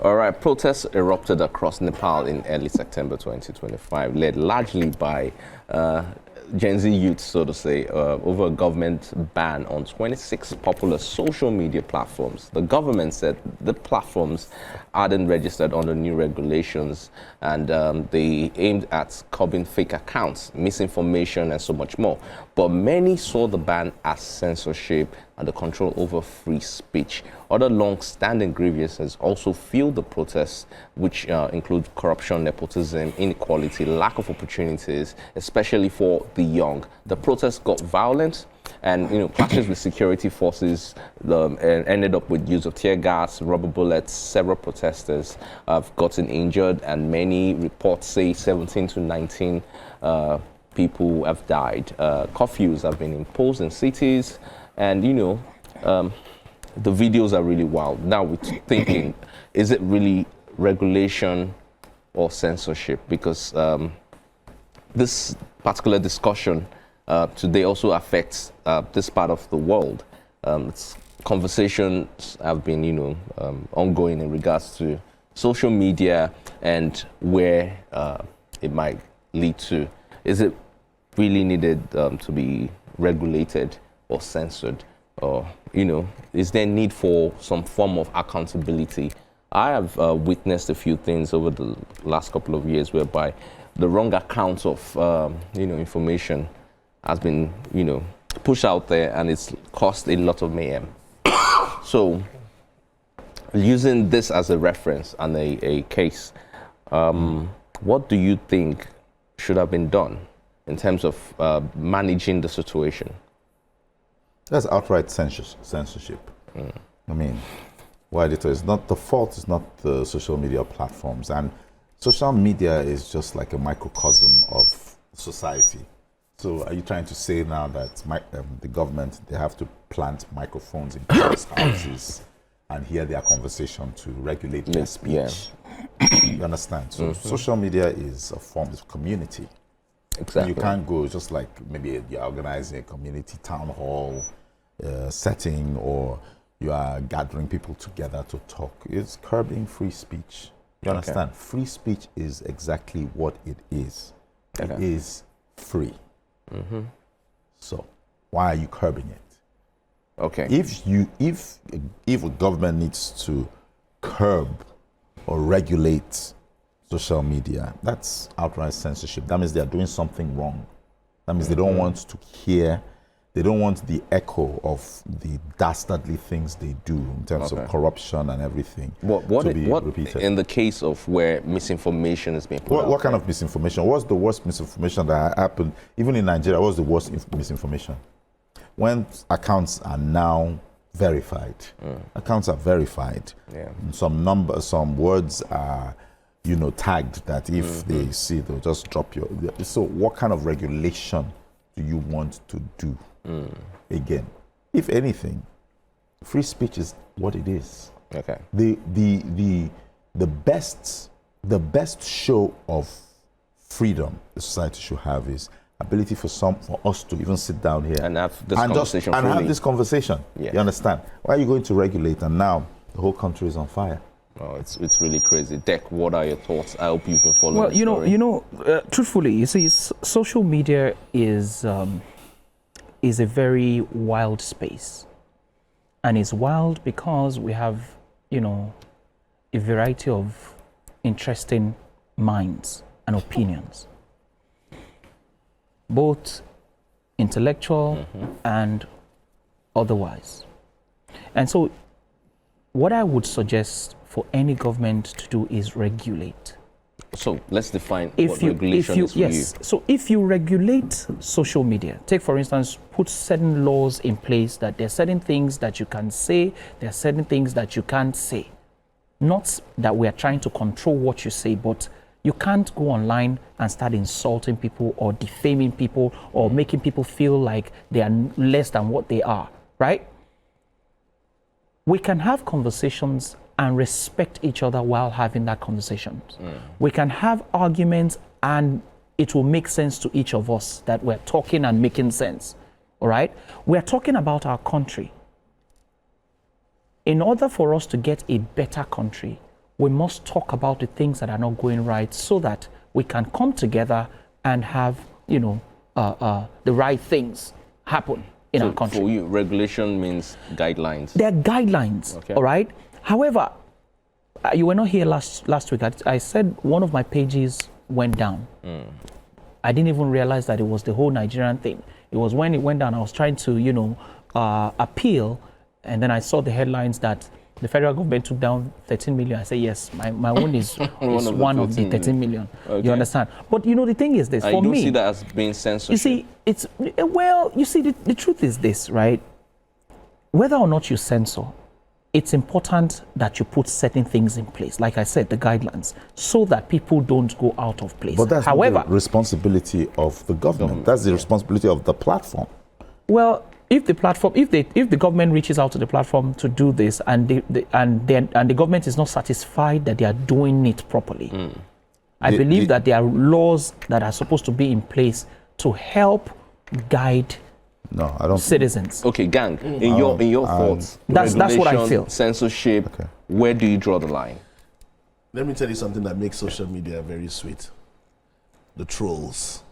All right, protests erupted across Nepal in early September 2025, led largely by Gen Z youth, so to say, over a government ban on 26 popular social media platforms. The government said the platforms hadn't registered under new regulations, and they aimed at curbing fake accounts, misinformation, and so much more. But many saw the ban as censorship and the control over free speech. Other long-standing grievances also fueled the protests, which include corruption, nepotism, inequality, lack of opportunities, especially for the young. The protests got violent, and clashes with security forces ended up with use of tear gas, rubber bullets. Several protesters have gotten injured, and many reports say 17 to 19 people have died. Curfews have been imposed in cities, and the videos are really wild. Now we're thinking, is it really regulation or censorship? Because this particular discussion today also affects this part of the world. Conversations have been, ongoing in regards to social media and where it might lead to. Is it really needed to be regulated or censored? Or, is there need for some form of accountability? I have witnessed a few things over the last couple of years whereby the wrong account of, information has been, pushed out there, and it's caused a lot of mayhem. So, using this as a reference and a case, what do you think should have been done in terms of managing the situation? That's outright censorship. I mean, why it is not the fault is not the social media platforms, and social media is just like a microcosm of society. So are you trying to say now that the government, they have to plant microphones in people's houses and hear their conversation to regulate their speech? Yeah. You understand? So social media is a form of community. Exactly. You can't go just like maybe you're organizing a community town hall setting, or you are gathering people together to talk. It's curbing free speech. You understand? Free speech is exactly what it is. It is free. So why are you curbing it? Okay. If a government needs to curb or regulate social media, that's outright censorship. That means they are doing something wrong. That means they don't want to hear, they don't want the echo of the dastardly things they do in terms of corruption and everything to be repeated. In the case of where misinformation is being put out what kind of misinformation? What's the worst misinformation that happened? Even in Nigeria, what's the worst misinformation? When accounts are now verified. Accounts are verified. Yeah. Some words are tagged that if they see, they'll just drop your. So what kind of regulation do you want to do? Again, if anything, free speech is what it is. Okay. The best show of freedom the society should have is ability for us to even sit down here and have this conversation. And have this conversation. Yeah. You understand? Why are you going to regulate and now the whole country is on fire? Oh, it's really crazy. Dek, what are your thoughts? I hope you've been following. Well, truthfully, you see, social media is a very wild space, and it's wild because we have, a variety of interesting minds and opinions, both intellectual and otherwise. And so, what I would suggest for any government to do is regulate. So let's define what regulation is for you. So if you regulate social media, take for instance, put certain laws in place that there are certain things that you can say, there are certain things that you can't say. Not that we are trying to control what you say, but you can't go online and start insulting people or defaming people or making people feel like they are less than what they are, right? We can have conversations and respect each other while having that conversation. We can have arguments and it will make sense to each of us that we're talking and making sense, all right? We're talking about our country. In order for us to get a better country, we must talk about the things that are not going right so that we can come together and have, the right things happen in our country. For you, regulation means guidelines. There are guidelines, Okay. all right? However, you were not here last week. I said one of my pages went down. I didn't even realize that it was the whole Nigerian thing. It was when it went down, I was trying to, appeal, and then I saw the headlines that the federal government took down 13 million. I said, yes, my own is one of the 13 million. Okay. You understand? But, the thing is this, I for don't me... see that as being censorship. You see, the truth is this, right? Whether or not you censor, it's important that you put certain things in place. Like I said, the guidelines, so that people don't go out of place. But that's However, not the responsibility of the government. That's the responsibility of the platform. well, if the platform, if the government reaches out to the platform to do this, and the government is not satisfied that they are doing it properly, I believe that there are laws that are supposed to be in place to help guide No, I don't. citizens. Okay, gang, in your thoughts, That's what I regulation, feel. Censorship, where do you draw the line? Let me tell you something that makes social media very sweet. The trolls.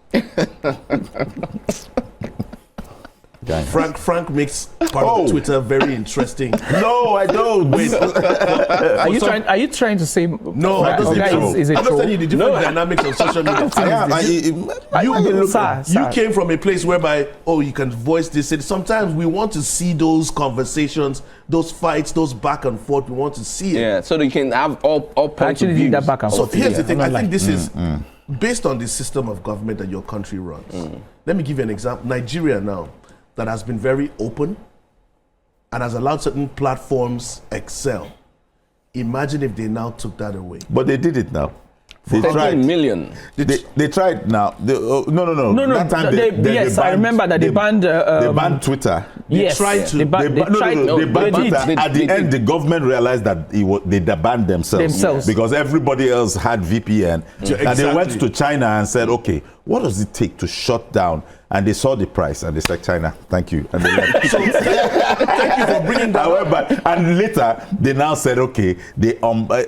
Gang. Frank makes part of Twitter very interesting. No, I don't. Wait. Are you trying to say No, that I'm just Oga is a troll? telling you the different dynamics of social media. You came from a place whereby, you can voice this. And sometimes we want to see those conversations, those fights, those back and forth. We want to see it. Yeah, so that you can have all points Actually, of did views. that back and So forth. here's the Yeah, thing. I'm I not think lying. this is based on the system of government that your country runs. Let me give you an example. Nigeria now, that has been very open and has allowed certain platforms excel. Imagine if they now took that away. But they did it now. They 13 tried. million. They tried now. No. No. That time Yes, I remember that they banned. They banned Twitter. Yes, tried to. They banned Twitter. it. At the end, the government realized that they banned themselves because everybody else had VPN. And they went to China and said, okay, what does it take to shut down? And they saw the price and they said, China, thank you. And they left. Thank you for bringing that up. However, and later they now said, okay,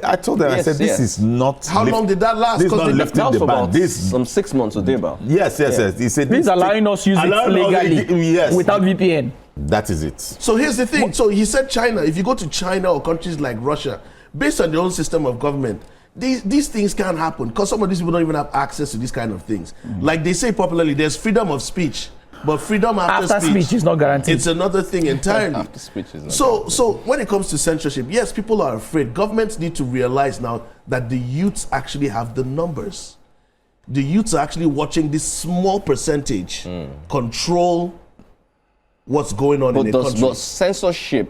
I told them, I said, this is not. How long did that last? This is not Because lifting That was the ban. about This some 6 months or about. Yes. He said This allowing us use it legally Yes. without VPN. That is it. So here's the thing. So he said China. If you go to China or countries like Russia, based on their own system of government, these things can't happen because some of these people don't even have access to these kind of things. Like they say popularly, there's freedom of speech, but freedom after speech is not guaranteed. It's another thing entirely. After speech is not So when it comes to censorship, yes, people are afraid. Governments need to realize now that the youths actually have the numbers. The youths are actually watching this small percentage control what's going on in the country. But censorship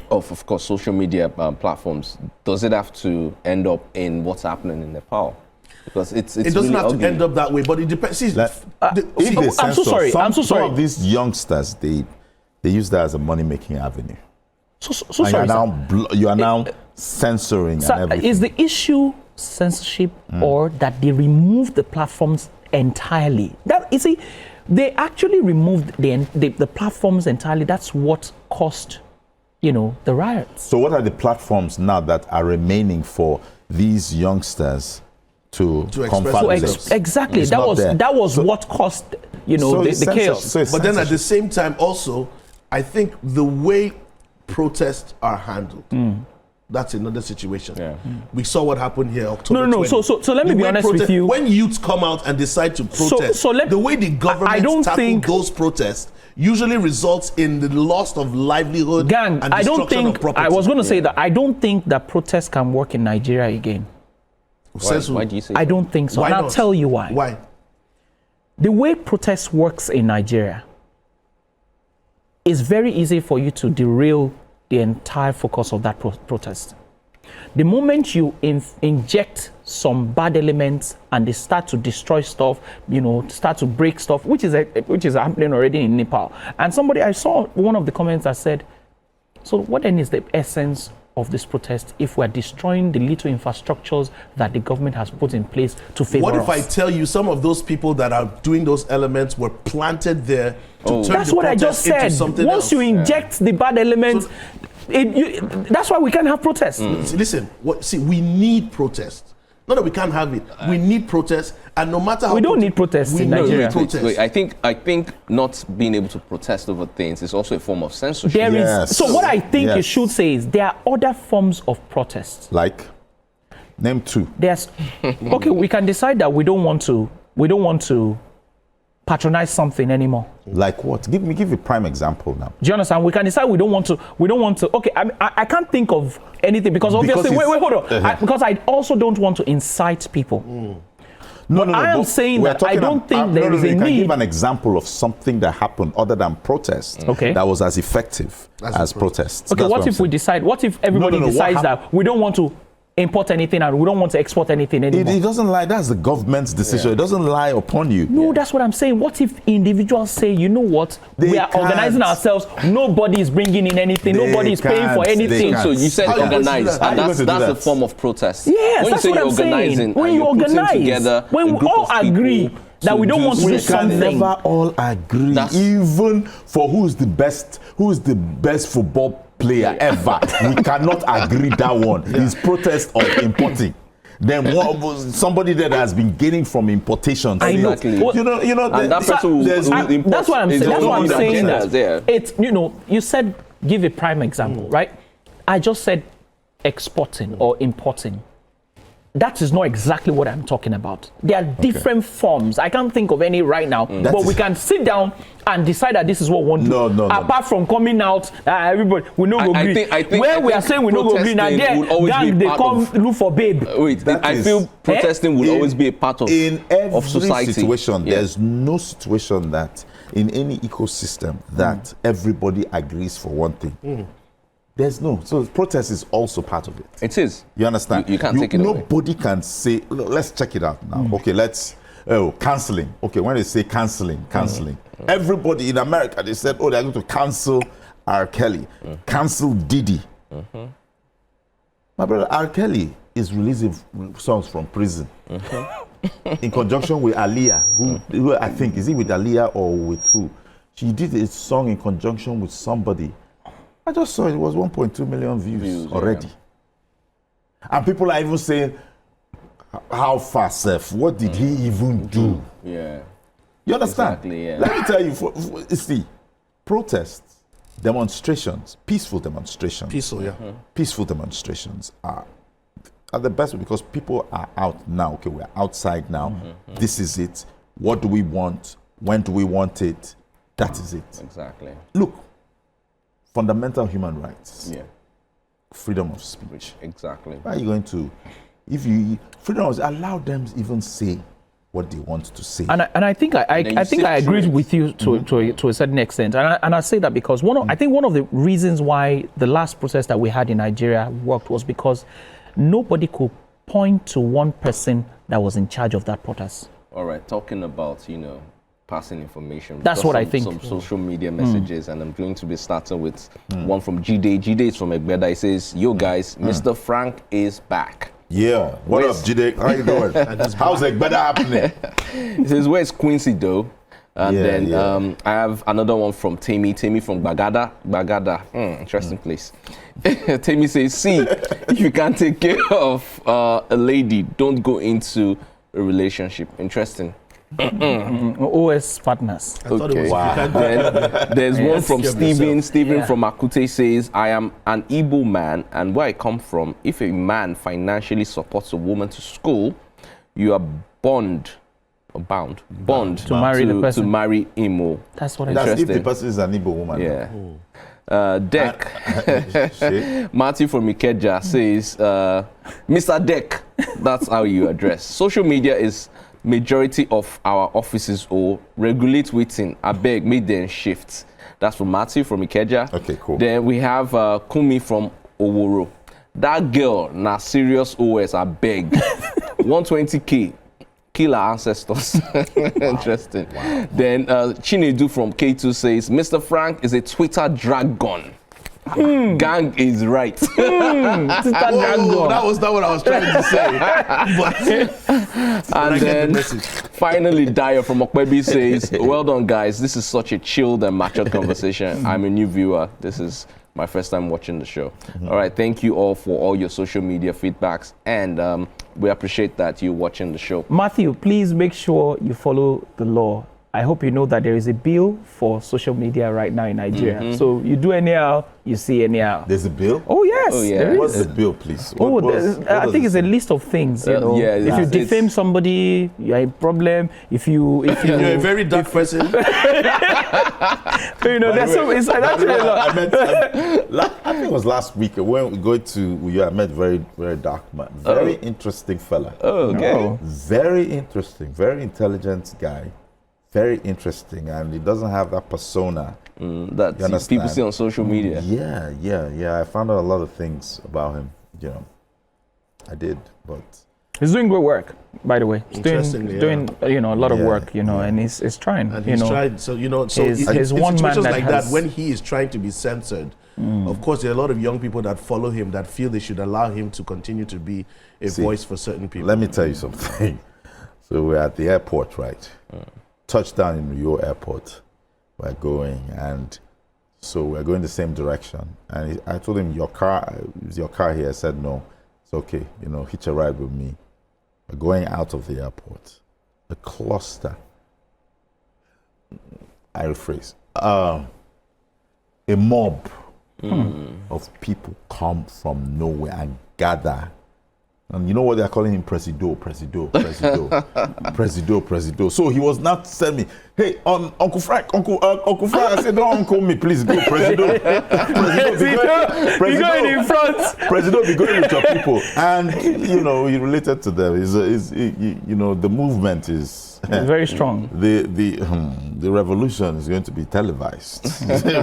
of course, social media platforms, does it have to end up in what's happening in Nepal? Because it doesn't really have ugly. to end up that way, but it depends. See, If they I'm so censor, sorry. I'm so some sorry. of these youngsters, they use that as a money-making avenue. So And sorry, you are now censoring sir. and everything. Is the issue censorship or that they removed the platforms entirely? That you see, they actually removed the platforms entirely. That's what caused, the riots. So what are the platforms now that are remaining for these youngsters to express comfort So themselves? Exactly. It's That not was there. that was what caused the chaos. So it's but then at the censorship. same time, also, I think the way protests are handled, that's another situation. Yeah. We saw what happened here October No. 20. So let me The be way honest with you. When youths come out and decide to protest, the way the government tackle those protests usually results in the loss of livelihood Gang, and I don't destruction of think property. I was going to say that I don't think that protests can work in Nigeria again. Why do you say I so? don't think so. Why And I'll not? tell you why. Why? The way protest works in Nigeria is very easy for you to derail the entire focus of that protest. The moment you inject some bad elements and they start to destroy stuff, start to break stuff, which is happening already in Nepal. And I saw one of the comments that said, so what then is the essence of this protest if we're destroying the little infrastructures that the government has put in place to favor What if us? I tell you some of those people that are doing those elements were planted there to turn That's the what I protest just into said. something Once else? you inject the bad elements, That's why we can't have protests. Listen, we need protests. Not that we can't have it. We need protests, and no matter how we don't need protests in Nigeria. Wait, I think not being able to protest over things is also a form of censorship. There is. So what I think you should say is there are other forms of protests. Like, name 2. There's okay. We can decide that we don't want to patronize something anymore. Like what? Give a prime example now. Do you understand? We can decide we don't want to. Okay, I can't think of anything because obviously, wait, hold on. Because I also don't want to incite people. No, I am saying that I don't think there is a you need. can give an example of something that happened other than protest that was as effective as protests. Okay, what if we decide? What if everybody decides that we don't want to import anything and we don't want to export anything anymore? It doesn't lie. That's the government's decision. It doesn't lie upon you. No, that's what I'm saying. What if individuals say, you know what, we are organizing ourselves, nobody is bringing in anything, nobody is paying for anything. So you said organize, and that's a form of protest. Yes, when that's you say what I'm saying. When you organize, together when we all agree that we don't want to do something. We can never all agree, even for who's the best football player ever. We cannot agree that one. It's protest of importing. Then somebody that has been gaining from importation. Exactly. You know, and that person that's what I'm saying. That's what I'm saying. That it's, you said give a prime example, right? I just said exporting or importing. That is not exactly what I'm talking about. There are different forms. I can't think of any right now, but we can sit down and decide that this is what we want to do. No. Apart from coming out, everybody, we no go agree. Where we are saying we no go agree, now gang, they come look for babe. Wait, I feel protesting will always be a part of in every society. Situation. There's no situation that in any ecosystem that everybody agrees for one thing. There's no. So protest is also part of it. It is. You understand? You can't take it away. Nobody can say, let's check it out now. Okay, canceling. Okay, when they say canceling. Everybody in America, they said, they're going to cancel R. Kelly, cancel Diddy. My brother, R. Kelly is releasing songs from prison in conjunction with Aaliyah, who I think, is he with Aaliyah or with who? She did a song in conjunction with somebody. I just saw it was 1.2 million views already. And people are even saying, how far, Seth? What did he even do? Yeah. You understand? Exactly, yeah. Let me tell you, see, protests, demonstrations, peaceful demonstrations. Peaceful demonstrations are the best because people are out now. Okay, we're outside now. This is it. What do we want? When do we want it? That is it. Exactly. Look, fundamental human rights. Yeah. Freedom of speech. Exactly. Why are you going to, freedom of, allow them to even say what they want to say. And I think I agree with you to a certain extent. And I say that because I think one of the reasons why the last protest that we had in Nigeria worked was because nobody could point to one person that was in charge of that protest. All right, talking about, passing information. That's what I think. Some social media messages, and I'm going to be starting with one from Jide. Jide is from Egbeda. He says, yo guys, Mr. Frank is back. Yeah, what up, Jide? How you doing? How's Egbeda happening? He says, where's Quincy though? And I have another one from Temi from Bagada. Interesting place. Temi says, see, if you can't take care of a lady, don't go into a relationship. Interesting. OS partners. Okay. Wow. Then there's one from Steven. Steven from Akute says, I am an Igbo man, and where I come from, if a man financially supports a woman to school, you are bound to marry the person. To marry Imo. That's what I That's if the person is an Igbo woman. Yeah. Deck. Matthew from Ikeja says, Mr. Deck, that's how you address. Social media is majority of our offices or regulate waiting. I beg, make them shift. That's from Matthew from Ikeja. Okay, cool. Then we have Kumi from Oworo. That girl, na serious OS, I beg. 120K. Kill our ancestors. Interesting. Wow. Then Chinedu from K2 says, Mr. Frank is a Twitter dragon. Gang is right. That was not what I was trying to say. And then finally, Dio from Okwebi says, well done, guys. This is such a chilled and matured conversation. I'm a new viewer. This is my first time watching the show. All right, thank you all for all your social media feedbacks, and we appreciate that you're watching the show. Matthew, please make sure you follow the law. I hope you know that there is a bill for social media right now in Nigeria. So you do anyhow, you see anyhow. There's a bill? Oh yes, Oh, yeah. there is. What's the bill, please? I think it's a list of things. You know, yeah, if you it's- defame somebody, you're a problem. If you You're a very dark person. you know, there's so it's actually a lot. I think it was last week when we go to I met very dark man, very interesting fella. Oh, okay. No. Very interesting, very intelligent guy, very interesting, and he doesn't have that persona. That You understand? people see on social media. Yeah. I found out a lot of things about him. You know, I did, but He's doing great work, by the way. He's Interestingly, doing you know, a lot of Yeah, work, you know, and he's trying. And you he's know, trying, so you know, so He's in one man situations that like has- that, when he is trying to be censored, of course, there are a lot of young people that follow him that feel they should allow him to continue to be a voice for certain people. let me tell you something. So we're at the airport, right? Touchdown in New York airport. We're going, and so we're going the same direction. And I told him, is your car here? I said, no, it's okay. You know, hitch a ride with me. We're going out of the airport. The cluster. I rephrase. A mob of people come from nowhere and gather. And you know what they're calling him? Presido. So he was not telling me, hey, Uncle Frank. I said, don't uncle me, please go, Presido. Be going in front. Presido, be going with your people. And, you know, he related to them. You know, the movement is... Very strong. The revolution is going to be televised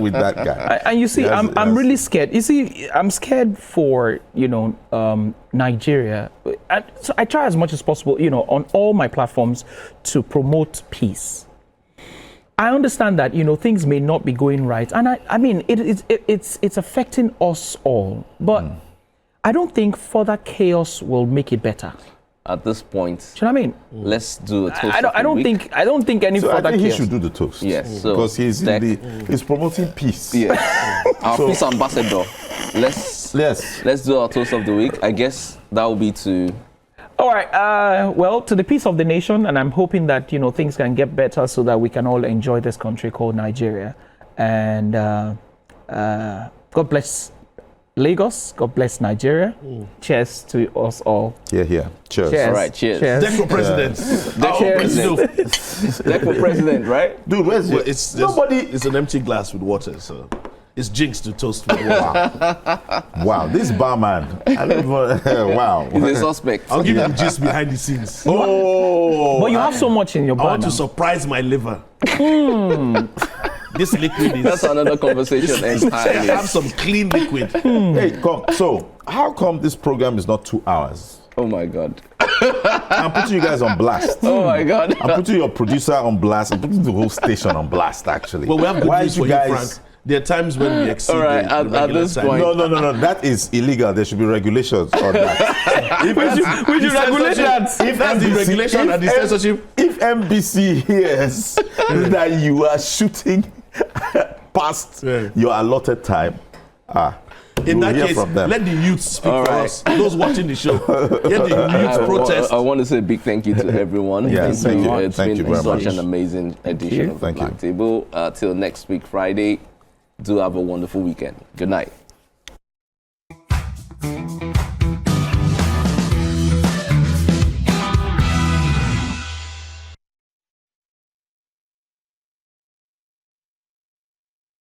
with that guy. And you see, Yes, I'm yes. really scared. You see, I'm scared for, you know, Nigeria. And so I try as much as possible, you know, on all my platforms to promote peace. I understand that, you know, things may not be going right. And I mean, it's affecting us all. But I don't think further chaos will make it better. At this point, Do you know what I mean? let's do a toast. I don't think any So I further think he chaos. should do the toast. Yes, so because he's Deck- he's promoting peace. Yeah. Our So- peace ambassador. Let's do our toast of the week. I guess that will be to. All right. Well, to the peace of the nation, and I'm hoping that, you know, things can get better so that we can all enjoy this country called Nigeria. And God bless Lagos. God bless Nigeria. Cheers to us all. Here. Cheers. Cheers. All right, cheers. Deck for president. Deck for Our president. president. Deck for president, right? Dude, where's Well, it? it's Nobody. It's an empty glass with water, so it's jinx to toast with water. Wow, this barman. I don't even, wow. He's a suspect. I'll give you the gist behind the scenes. Oh, But you have so much in your I bar want now. to surprise my liver. This liquid is. That's another conversation I entirely. have some clean liquid. hey, come. So, how come this program is not 2 hours? Oh my God. I'm putting you guys on blast. Oh my God. I'm putting your producer on blast. I'm putting the whole station on blast, actually. Well, we have good Why news you for guys? you, Frank. There are times when we exceed All right, the at regular this time. point- No. That is illegal. There should be regulations on that. We should regulate that. If That's the regulation and the censorship. If NBC hears that you are shooting past Yeah. your allotted time, In we'll that hear case, from them. let the youth speak All for right. us. Those watching the show. Let the youth protest. I want to say a big thank you to everyone. Yes, Thank thank you. you. It's Thank been you very such much. an amazing edition of the Thank you. Black Table. Till next week, Friday. Do have a wonderful weekend. Good night.